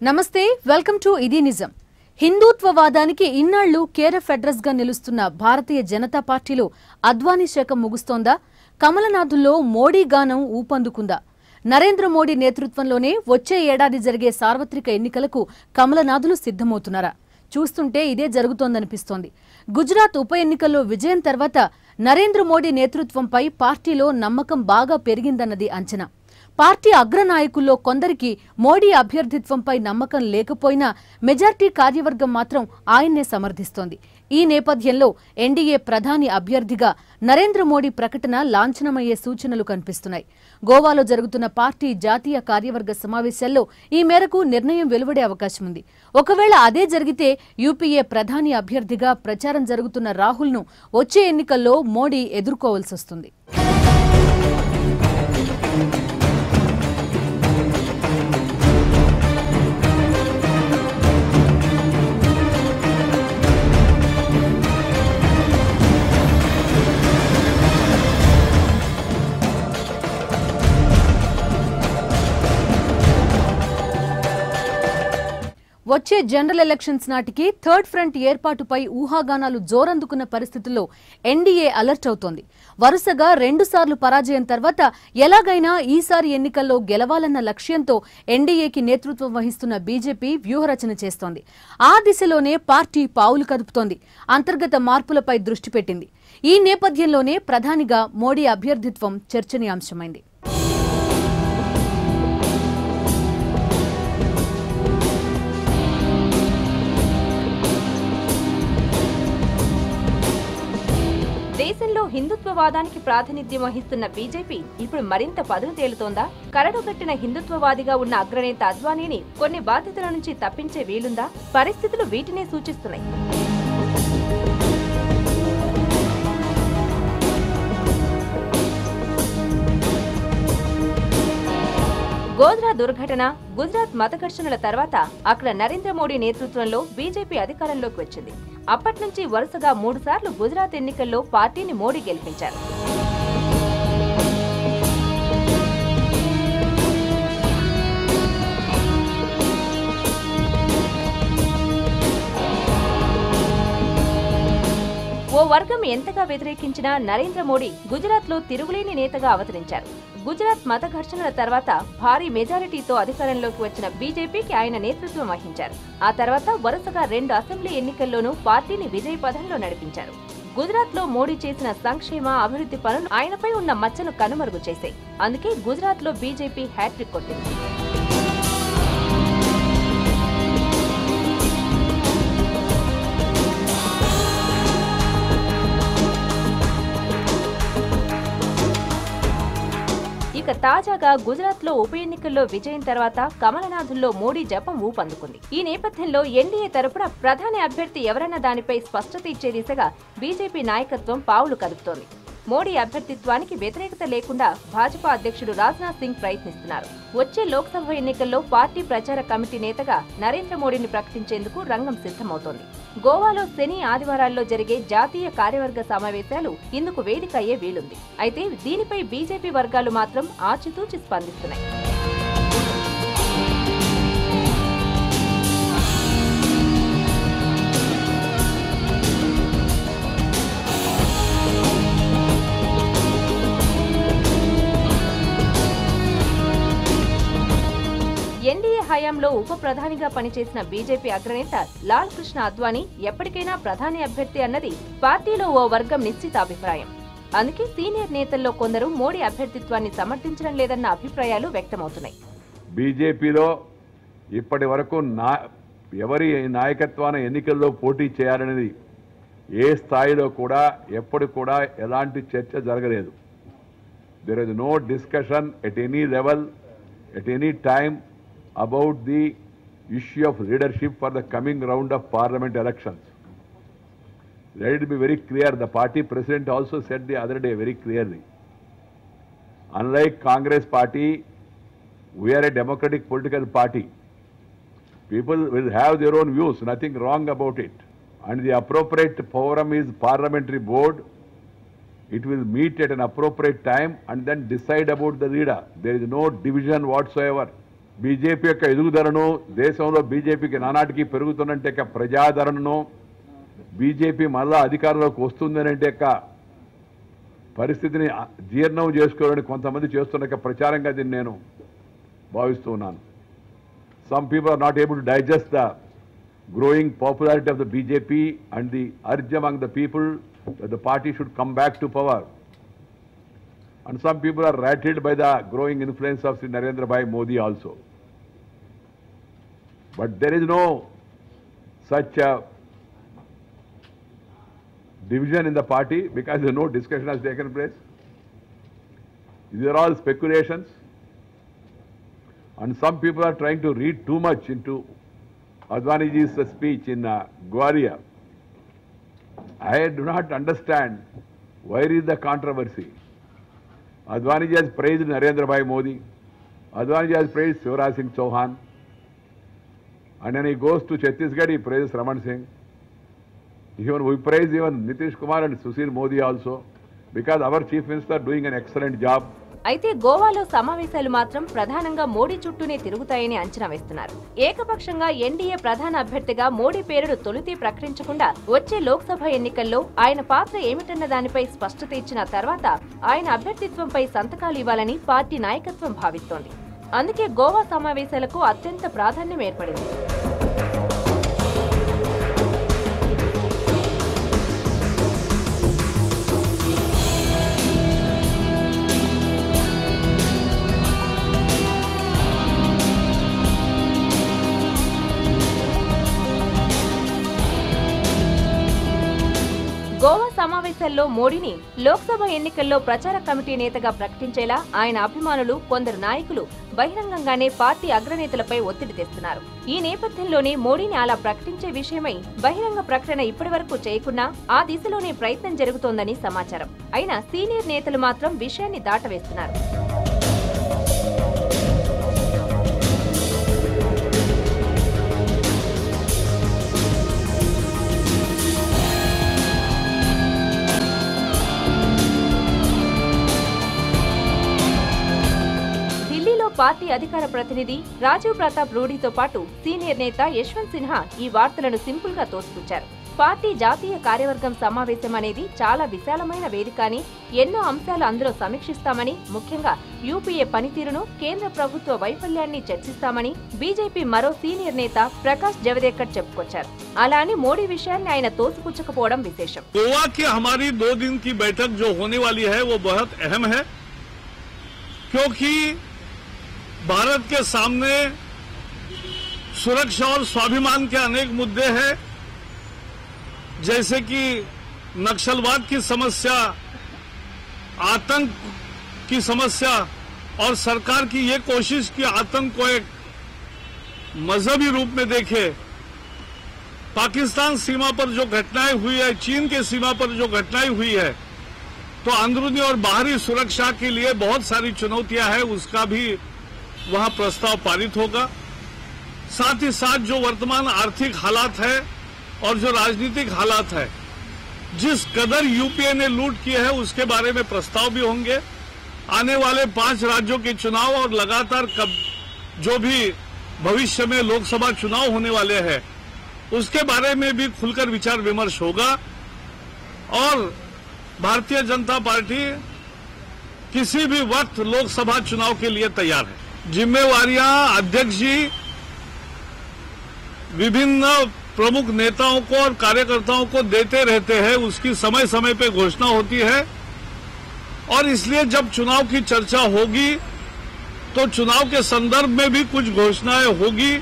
నమస్తే welcome to ఇది నిజం హిందూత్వవాదానికి ఇన్నాళ్లు కేరఫ్ అడ్రస్ గా నిలుస్తున్న భారతీయ జనతా పార్టీలో అద్వానీ శకం ముగుస్తోందా కమలనాథుల్లో మోడీ గానం ఊపందుకుందా నరేంద్ర మోడీ నేతృత్వంలోనే వచ్చే ఏడాది జరిగే సార్వత్రిక ఎన్నికలకు కమలనాథులు సిద్ధమవుతున్నారా చూస్తుంటే ఇదే జరుగుతోందనిపిస్తోంది గుజరాత్ ఉప ఎన్నికల్లో విజయం తర్వాత నరేంద్ర మోడీ నేతృత్వంపై పార్టీలో నమ్మకం బాగా పెరిగిందన్నది అంచనా పార్టీ అగ్రనాయకుల్లో కొందరికి మోడీ అభ్యర్థిత్వంపై నమ్మకం లేకపోయినా మెజార్టీ కార్యవర్గం మాత్రం ఆయన్నే సమర్థిస్తోంది ఈ నేపథ్యంలో ఎన్డీఏ ప్రధాని అభ్యర్థిగా నరేంద్ర మోడీ ప్రకటన లాంఛనమయ్యే సూచనలు కనిపిస్తున్నాయి గోవాలో జరుగుతున్న పార్టీ జాతీయ కార్యవర్గ సమావేశాల్లో ఈ మేరకు నిర్ణయం వెలువడే అవకాశం ఉంది ఒకవేళ అదే జరిగితే యూపీఏ ప్రధాని అభ్యర్థిగా ప్రచారం జరుగుతున్న రాహుల్ను వచ్చే ఎన్నికల్లో మోడీ ఎదుర్కోవాల్సి వస్తుంది వచ్చే జనరల్ ఎలక్షన్స్ నాటికి థర్డ్ ఫ్రంట్ ఏర్పాటుపై ఊహాగానాలు జోరందుకున్న పరిస్థితుల్లో ఎన్డీఏ అలర్ట్ అవుతోంది వరుసగా 2 సార్లు పరాజయం తర్వాత ఎలాగైనా ఈసారి ఎన్నికల్లో గెలవాలన్న లక్ష్యంతో ఎన్డీఏకి నేతృత్వం వహిస్తున్న బీజేపీ వ్యూహరచన చేస్తోంది ఆ దిశలోనే పార్టీ పావులు కదుపుతోంది అంతర్గత మార్పులపై దృష్టి పెట్టింది ఈ నేపథ్యంలోనే ప్రధానిగా మోడీ అభ్యర్థిత్వం చర్చనీయాంశమైంది దేశంలో హిందుత్వవాదానికి ప్రాతినిధ్యం వహిస్తున్న బీజేపీ ఇప్పుడు మరింత పదును తేలుతోందా కరడుగట్టిన హిందుత్వవాదిగా ఉన్న అగ్రనేత అద్వానీని కొన్ని బాధ్యతల నుంచి తప్పించే వీలుందా పరిస్థితులు వీటినే సూచిస్తున్నాయి గోధ్రా దుర్ఘటన గుజరాత్ మత ఘర్షణల తర్వాత అక్కడ నరేంద్ర మోడీ నేతృత్వంలో బీజేపీ అధికారంలోకి వచ్చింది అప్పటి నుంచి వరుసగా 3 సార్లు గుజరాత్ ఎన్నికల్లో పార్టీని మోడీ గెలిపించారు ఓ వర్గం ఎంతగా వ్యతిరేకించినా నరేంద్ర మోడీ గుజరాత్ లో తిరుగులేని నేతగా అవతరించారు గుజరాత్ మత ఘర్షణల తర్వాత భారీ మెజారిటీతో అధికారంలోకి వచ్చిన బీజేపీకి ఆయన నేతృత్వం వహించారు ఆ తర్వాత వరుసగా 2 అసెంబ్లీ ఎన్నికల్లోనూ పార్టీని విజయ పథంలో నడిపించారు గుజరాత్ లో మోడీ చేసిన సంక్షేమ అభివృద్ధి పనులు ఆయనపై ఉన్న మచ్చను కనుమరుగు చేశాయి అందుకే గుజరాత్ లో బీజేపీ హ్యాట్రిక్ కొట్టింది ఇక తాజాగా గుజరాత్ లో ఉప ఎన్నికల్లో విజయం తర్వాత కమలనాథుల్లో మోడీ జపం ఊపందుకుంది ఈ నేపథ్యంలో ఎన్డీఏ తరపున ప్రధాని అభ్యర్థి ఎవరన్న దానిపై స్పష్టత ఇచ్చే దిశగా బీజేపీ నాయకత్వం పావులు కదుపుతోంది మోడీ అభ్యర్థిత్వానికి వ్యతిరేకత లేకుండా భాజపా అధ్యక్షుడు రాజ్నాథ్ సింగ్ ప్రయత్నిస్తున్నారు వచ్చే లోక్సభ ఎన్నికల్లో పార్టీ ప్రచార కమిటీ నేతగా నరేంద్ర మోడీని ప్రకటించేందుకు రంగం సిద్ధమవుతోంది గోవాలో శని ఆదివారాల్లో జరిగే జాతీయ కార్యవర్గ సమావేశాలు ఇందుకు వేదిక అయ్యే వీలుంది అయితే దీనిపై బీజేపీ వర్గాలు మాత్రం ఆచితూచి స్పందిస్తున్నాయి ఎన్డీఏ హయాంలో ఉప ప్రధానిగా పనిచేసిన బీజేపీ అగ్రనేత లాల్ కృష్ణ అద్వానీ ఎప్పటికైనా ప్రధాని అభ్యర్థి అన్నది పార్టీలో ఓ వర్గం నిశ్చితాభిప్రాయం అందుకే సీనియర్ నేతల్లో కొందరు మోడీ అభ్యర్థిత్వాన్ని సమర్థించడం లేదన్న అభిప్రాయాలు వ్యక్తమవుతున్నాయి బీజేపీలో ఇప్పటి వరకు ఎవరి నాయకత్వాన ఎన్నికల్లో పోటీ చేయాలనేది ఏ స్థాయిలో కూడా ఎప్పుడు కూడా ఎలాంటి చర్చ జరగలేదు there is no discussion at any level at any time about the issue of leadership for the coming round of parliament elections. Let it be very clear, the party president also said the other day very clearly, unlike Congress party, we are a democratic political party. People will have their own views, nothing wrong about it. And the appropriate forum is parliamentary board. It will meet at an appropriate time and then decide about the leader. There is no division whatsoever. BJP యొక్క ఎదుగుదలను, దేశంలో బీజేపీకి నానాటికి పెరుగుతున్నట్టు యొక్క ప్రజాదరణను, BJP మళ్ళా అధికారంలోకి వస్తుందనంటే యొక్క పరిస్థితిని జీర్ణం చేసుకోవాలని కొంతమంది చేస్తున్న ప్రచారంగా దీన్ని నేను భావిస్తూ ఉన్నాను. Some people are not able to digest the growing popularity of the BJP and the urge among the people that the party should come back to power. And some people are rattled by the growing influence of Sri Narendra Bhai Modi also. But there is no such division in the party because no discussion has taken place. These are all speculations. And some people are trying to read too much into Advaniji's speech in Gwalior. I do not understand where is the controversy. Advaniji has praised Narendra Bhai Modi. Advaniji has praised Shivraj Singh Chauhan. And when he goes to Chhattisgarh, he praises Raman Singh. Even we praise even Nitish Kumar and Sushil Modi also because our chief minister doing an excellent job. అయితే గోవాలో సమావేశాలు మాత్రం ప్రధానంగా మోడీ చుట్టూనే తిరుగుతాయని అంచనా వేస్తున్నారు. ఏకపక్షంగా NDA ప్రధాన అభ్యర్థిగా మోడీ పేరును తొలితే ప్రకటించకుండా వచ్చే లోక్సభ ఎన్నికల్లో ఆయన పాత్ర ఏమిటన్న దానిపై స్పష్టత ఇచ్చిన తర్వాత ఆయన అభ్యర్థిత్వంపై సంతకాలు ఇవ్వాలని పార్టీ నాయకత్వం భావిస్తోంది. అందుకే గోవా సమావేశాలకు అత్యంత ప్రాధాన్యం ఏర్పడింది. గోవా సమావేశాల్లో మోడీని లోక్సభ ఎన్నికల్లో ప్రచార కమిటీ నేతగా ప్రకటించేలా ఆయన అభిమానులు, కొందరు నాయకులు బహిరంగంగానే పార్టీ అగ్రనేతలపై ఒత్తిడి తెస్తున్నారు. ఈ నేపథ్యంలోనే మోడీని అలా ప్రకటించే విషయమై బహిరంగ ప్రకటన ఇప్పటివరకు చేయకున్నా ఆ దిశలోనే ప్రయత్నం జరుగుతోందని సమాచారం. అయినా సీనియర్ నేతలు మాత్రం విషయాన్ని దాటవేస్తున్నారు. పార్టీ అధికార ప్రతినిధి రాజీవ్ ప్రతాప్ రూఢీతో పాటు సీనియర్ నేత యశ్వంత్ సిన్హా ఈ వార్తలను సింపుల్ గా తోసిపుచ్చారు. పార్టీ జాతీయ కార్యవర్గం సమావేశం అనేది చాలా విశాలమైన వేదిక అని, ఎన్నో అంశాలు అందులో సమీక్షిస్తామని, ముఖ్యంగా యూపీఏ పనితీరును, కేంద్ర ప్రభుత్వ వైఫల్యాన్ని చర్చిస్తామని బీజేపీ మరో సీనియర్ నేత ప్రకాష్ జవదేకర్ చెప్పుకొచ్చారు. అలా అని మోడీ విషయాన్ని ఆయన తోసిపుచ్చకపోవడం విశేషం. गोवा की हमारी 2 दिन की बैठक जो होने वाली है वो बहुत अहम है, क्योंकि भारत के सामने सुरक्षा और स्वाभिमान के अनेक मुद्दे हैं, जैसे कि नक्सलवाद की समस्या, आतंक की समस्या और सरकार की ये कोशिश कि आतंक को एक मजहबी रूप में देखे। पाकिस्तान सीमा पर जो घटनाएं हुई है, चीन के सीमा पर जो घटनाएं हुई है, तो अंदरूनी और बाहरी सुरक्षा के लिए बहुत सारी चुनौतियां हैं, उसका भी वहां प्रस्ताव पारित होगा। साथ ही साथ जो वर्तमान आर्थिक हालात है और जो राजनीतिक हालात है, जिस कदर यूपीए ने लूट की है, उसके बारे में प्रस्ताव भी होंगे। आने वाले 5 राज्यों के चुनाव और लगातार जो भी भविष्य में लोकसभा चुनाव होने वाले हैं, उसके बारे में भी खुलकर विचार विमर्श होगा। और भारतीय जनता पार्टी किसी भी वक्त लोकसभा चुनाव के लिए तैयार है। जिम्मेवारियां अध्यक्ष जी विभिन्न प्रमुख नेताओं को और कार्यकर्ताओं को देते रहते हैं, उसकी समय समय पे घोषणा होती है। और इसलिए जब चुनाव की चर्चा होगी तो चुनाव के संदर्भ में भी कुछ घोषणाएं होगी,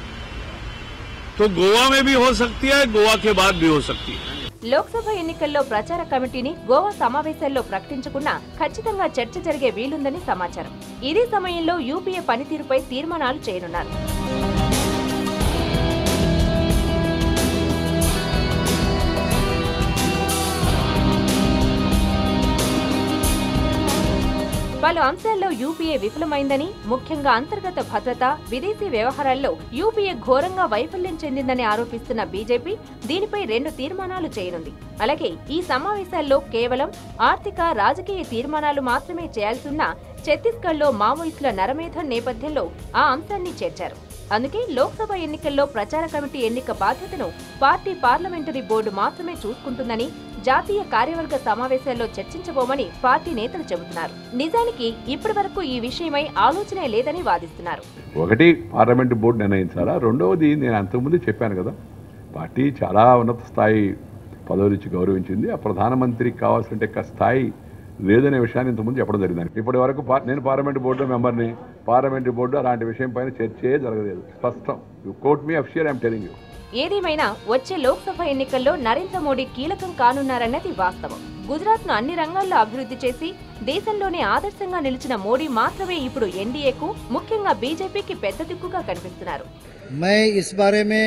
तो गोवा में भी हो सकती है, गोवा के बाद भी हो सकती है। లోక్సభ ఎన్నికల్లో ప్రచార కమిటీని గోవా సమావేశాల్లో ప్రకటించకుండా ఖచ్చితంగా చర్చ జరిగే వీలుందని సమాచారం. ఇదే సమయంలో యూపీఏ పనితీరుపై తీర్మానాలు చేయనున్నారు. పలు అంశాల్లో యూపీఏ విఫలమైందని, ముఖ్యంగా అంతర్గత భద్రత, విదేశీ వ్యవహారాల్లో యూపీఏ ఘోరంగా వైఫల్యం చెందిందని ఆరోపిస్తున్న బీజేపీ దీనిపై 2 తీర్మానాలు చేయనుంది. అలాగే ఈ సమావేశాల్లో కేవలం ఆర్థిక, రాజకీయ తీర్మానాలు మాత్రమే చేయాల్సిన ఛత్తీస్గఢ్లో మావోయిస్టుల నరమేధం నేపథ్యంలో ఆ అంశాన్ని చేర్చారు. అందుకే లోక్సభ ఎన్నికల్లో ప్రచార కమిటీ ఎన్నిక బాధ్యతను పార్టీ పార్లమెంటరీ బోర్డు మాత్రమే చూసుకుంటుందని జాతీయ కార్యవర్గ సమావేశాల్లో చర్చించబోమని పార్టీ నేతలు చెబుతున్నారు. నిజానికి ఇప్పటి వరకు ఈ విషయమై ఆలోచనే లేదని వాదిస్తున్నారు. ఒకటి పార్లమెంటు బోర్డు నిర్ణయించాలా, రెండవది నేను అంతకుముందు చెప్పాను కదా, పార్టీ చాలా ఉన్నత స్థాయి పదవులు ఇచ్చి గౌరవించింది. ఆ ప్రధానమంత్రికి కావాల్సిన స్థాయి లేదనే విషయాన్ని ఇంతకుముందు చెప్పడం జరిగింది. ఇప్పటి వరకు నేను పార్లమెంటు బోర్డు మెంబర్ని, పార్లమెంటు బోర్డు అలాంటి విషయం పైన చర్చే జరగలేదు. స్పష్టం. You quote me official, I'm telling you. ఏదేమైనా వచ్చే లోక్సభ ఎన్నికల్లో నరేంద్ర మోడీ కీలకం కానున్నారన్నది వాస్తవం. గుజరాత్ ను అన్ని రంగాల్లో అభివృద్ధి చేసి దేశంలోనే ఆదర్శంగా నిలిచిన మోడీ మాత్రమే ఇప్పుడు ఎన్డీఏకు, ముఖ్యంగా బీజేపీకి పెద్ద దిక్కుగా కనిపిస్తున్నారు. मैं इस बारे में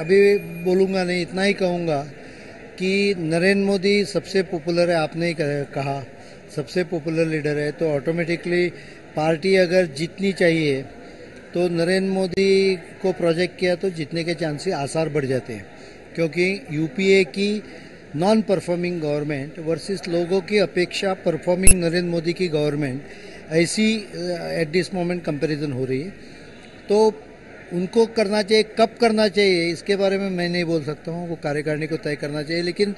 अभी बोलूँगा नहीं, इतना ही कहूँगा कि नरेंद्र मोदी सबसे पॉपुलर है. आपने ही कहा सबसे पॉपुलर लीडर है, तो ऑटोमेटिकली पार्टी अगर जीतनी चाहिए तो नरेंद्र मोदी को प्रोजेक्ट किया तो जीतने के चांसेस आसार बढ़ जाते हैं, क्योंकि यूपीए की नॉन परफॉर्मिंग गवर्नमेंट वर्सेस लोगों की अपेक्षा परफॉर्मिंग नरेंद्र मोदी की गवर्नमेंट ऐसी एट दिस मोमेंट कंपैरिजन हो रही है. तो उनको करना चाहिए. कब करना चाहिए इसके बारे में मैं नहीं बोल सकता हूँ, वो कार्यकारिणी को तय करना चाहिए, लेकिन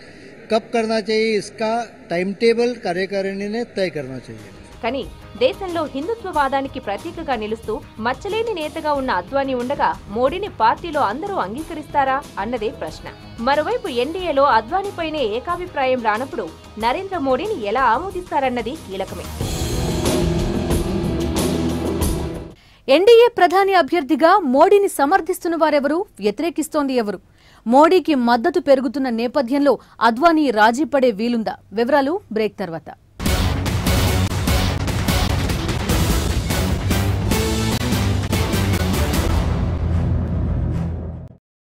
कब करना चाहिए इसका टाइम टेबल कार्यकारिणी ने तय करना चाहिए. కానీ దేశంలో హిందుత్వవాదానికి ప్రతీకగా నిలుస్తూ మచ్చలేని నేతగా ఉన్న అద్వానీ ఉండగా మోడీని పార్టీలో అందరూ అంగీకరిస్తారా అన్నదే ప్రశ్న. మరోవైపు ఎన్డీఏలో అద్వానీపైనే ఏకాభిప్రాయం రానప్పుడు నరేంద్ర మోడీని ఎలా ఆమోదిస్తారన్నది కీలకమే. ఎన్డీఏ ప్రధాని అభ్యర్థిగా మోడీని సమర్థిస్తున్న వారెవరు, వ్యతిరేకిస్తోంది ఎవరు? మోడీకి మద్దతు పెరుగుతున్న నేపథ్యంలో అద్వానీ రాజీ పడే వీలుందా? వివరాలు బ్రేక్ తర్వాత.